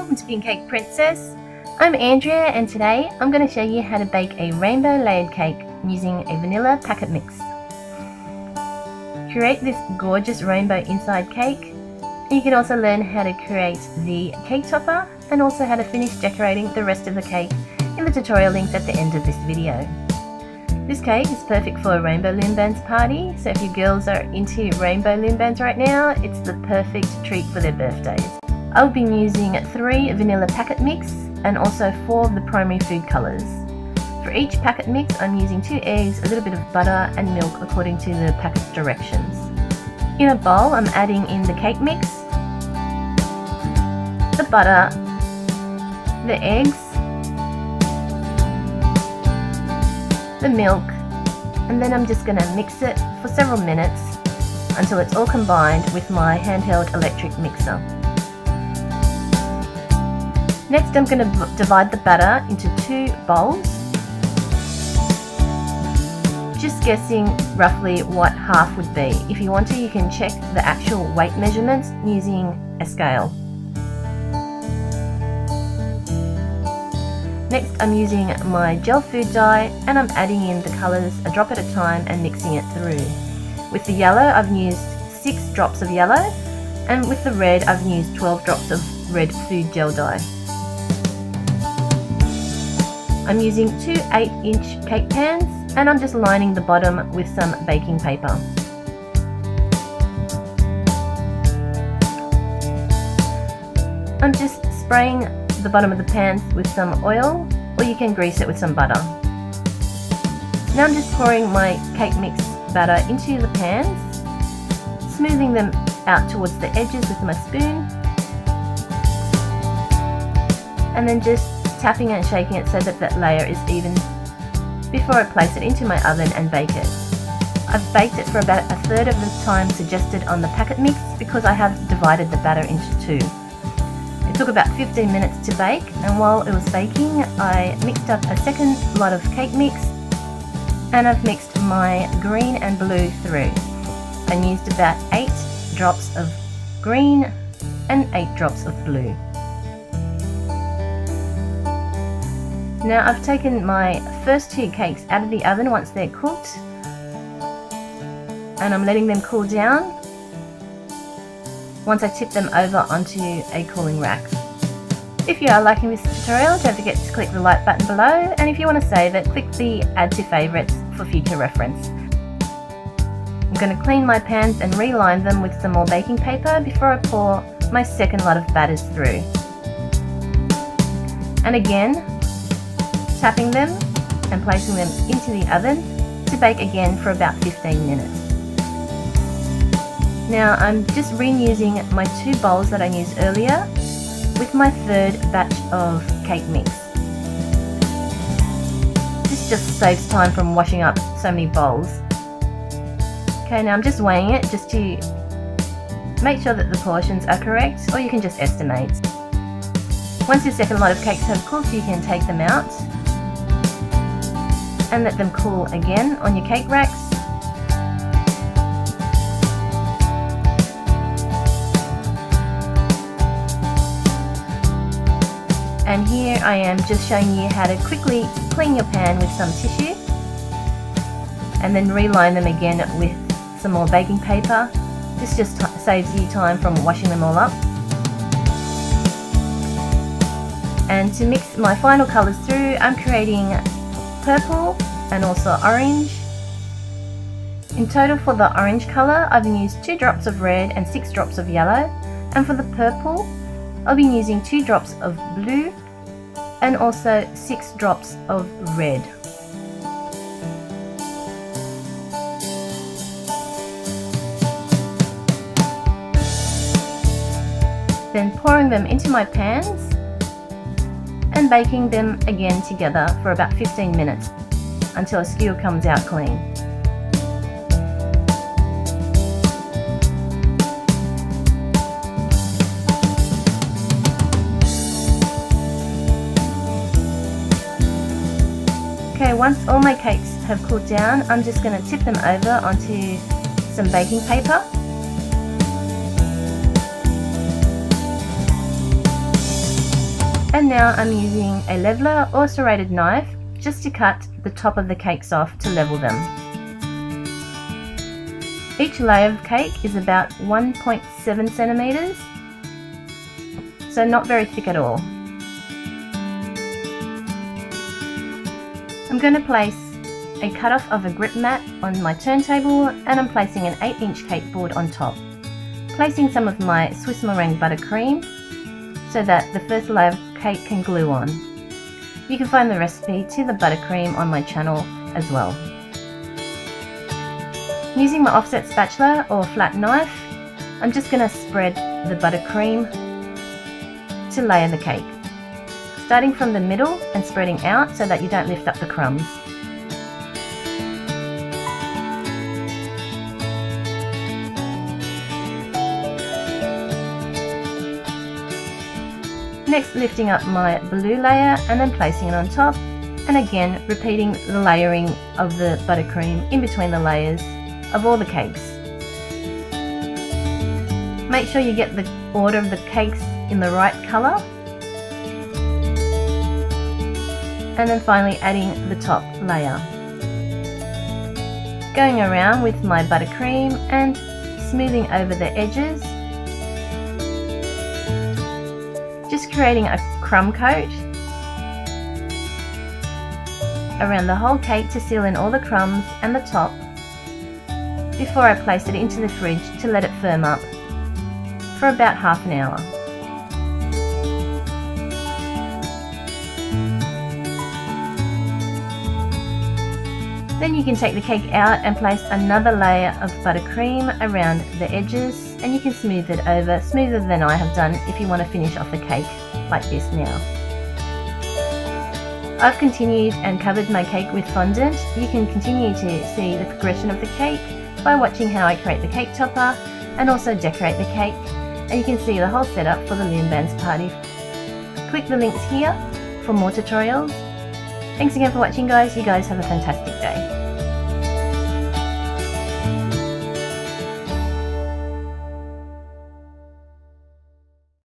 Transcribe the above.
welcome to Being Cake Princess. I'm Andrea and today I'm going to show you how to bake a rainbow layered cake using a vanilla packet mix. Create this gorgeous rainbow inside cake. You can also learn how to create the cake topper and also how to finish decorating the rest of the cake in the tutorial links at the end of this video. This cake is perfect for a Rainbow Loom Bands party, so if your girls are into Rainbow Loom Bands right now, it's the perfect treat for their birthdays. I'll be using 3 vanilla packet mix and also 4 of the primary food colours. For each packet mix I'm using 2 eggs, a little bit of butter and milk according to the packet's directions. In a bowl I'm adding in the cake mix, the butter, the eggs, the milk, and then I'm just going to mix it for several minutes until it's all combined with my handheld electric mixer. Next I'm going to divide the batter into 2 bowls, just guessing roughly what half would be. If you want to, you can check the actual weight measurements using a scale. Next I'm using my gel food dye and I'm adding in the colours a drop at a time and mixing it through. With the yellow I've used 6 drops of yellow, and with the red I've used 12 drops of red food gel dye. I'm using 2 8-inch cake pans and I'm just lining the bottom with some baking paper. I'm just spraying the bottom of the pans with some oil, or you can grease it with some butter. Now I'm just pouring my cake mix batter into the pans, smoothing them out towards the edges with my spoon, and then just tapping and shaking it so that that layer is even before I place it into my oven and bake it. I've baked it for about 1/3 of the time suggested on the packet mix because I have divided the batter into 2. It took about 15 minutes to bake, and while it was baking I mixed up a second lot of cake mix and I've mixed my green and blue through. I used about 8 drops of green and 8 drops of blue. Now I've taken my first 2 cakes out of the oven once they're cooked and I'm letting them cool down once I tip them over onto a cooling rack. If you are liking this tutorial, don't forget to click the like button below, and if you want to save it, click the add to favourites for future reference. I'm going to clean my pans and reline them with some more baking paper before I pour my second lot of batters through. And again, tapping them and placing them into the oven to bake again for about 15 minutes. Now I'm just reusing my 2 bowls that I used earlier with my 3rd batch of cake mix. This just saves time from washing up so many bowls. Okay, now I'm just weighing it just to make sure that the portions are correct, or you can just estimate. Once your second lot of cakes have cooked, you can take them out and let them cool again on your cake racks. And here I am just showing you how to quickly clean your pan with some tissue and then reline them again with some more baking paper. This just saves you time from washing them all up. And to mix my final colours through, I'm creating purple and also orange. In total for the orange colour I've used 2 drops of red and 6 drops of yellow, and for the purple I'll be using 2 drops of blue and also 6 drops of red. Then pouring them into my pans and baking them again together for about 15 minutes until a skewer comes out clean. Okay, once all my cakes have cooled down, I'm just going to tip them over onto some baking paper. And now I'm using a leveler or serrated knife just to cut the top of the cakes off to level them. Each layer of cake is about 1.7 centimeters, so not very thick at all. I'm going to place a cutoff of a grip mat on my turntable, and I'm placing an 8-inch cake board on top. Placing some of my Swiss meringue buttercream so that the first layer of cake can glue on. You can find the recipe to the buttercream on my channel as well. Using my offset spatula or flat knife, I'm just going to spread the buttercream to layer the cake, starting from the middle and spreading out so that you don't lift up the crumbs. Next, lifting up my blue layer and then placing it on top, and again repeating the layering of the buttercream in between the layers of all the cakes. Make sure you get the order of the cakes in the right colour, and then finally adding the top layer. Going around with my buttercream and smoothing over the edges, just creating a crumb coat around the whole cake to seal in all the crumbs and the top before I place it into the fridge to let it firm up for about half an hour. Then you can take the cake out and place another layer of buttercream around the edges, and you can smooth it over, smoother than I have done if you want to finish off the cake like this now. I've continued and covered my cake with fondant. You can continue to see the progression of the cake by watching how I create the cake topper and also decorate the cake, and you can see the whole setup for the Loom Bands party. Click the links here for more tutorials. Thanks again for watching, guys. You guys have a fantastic day.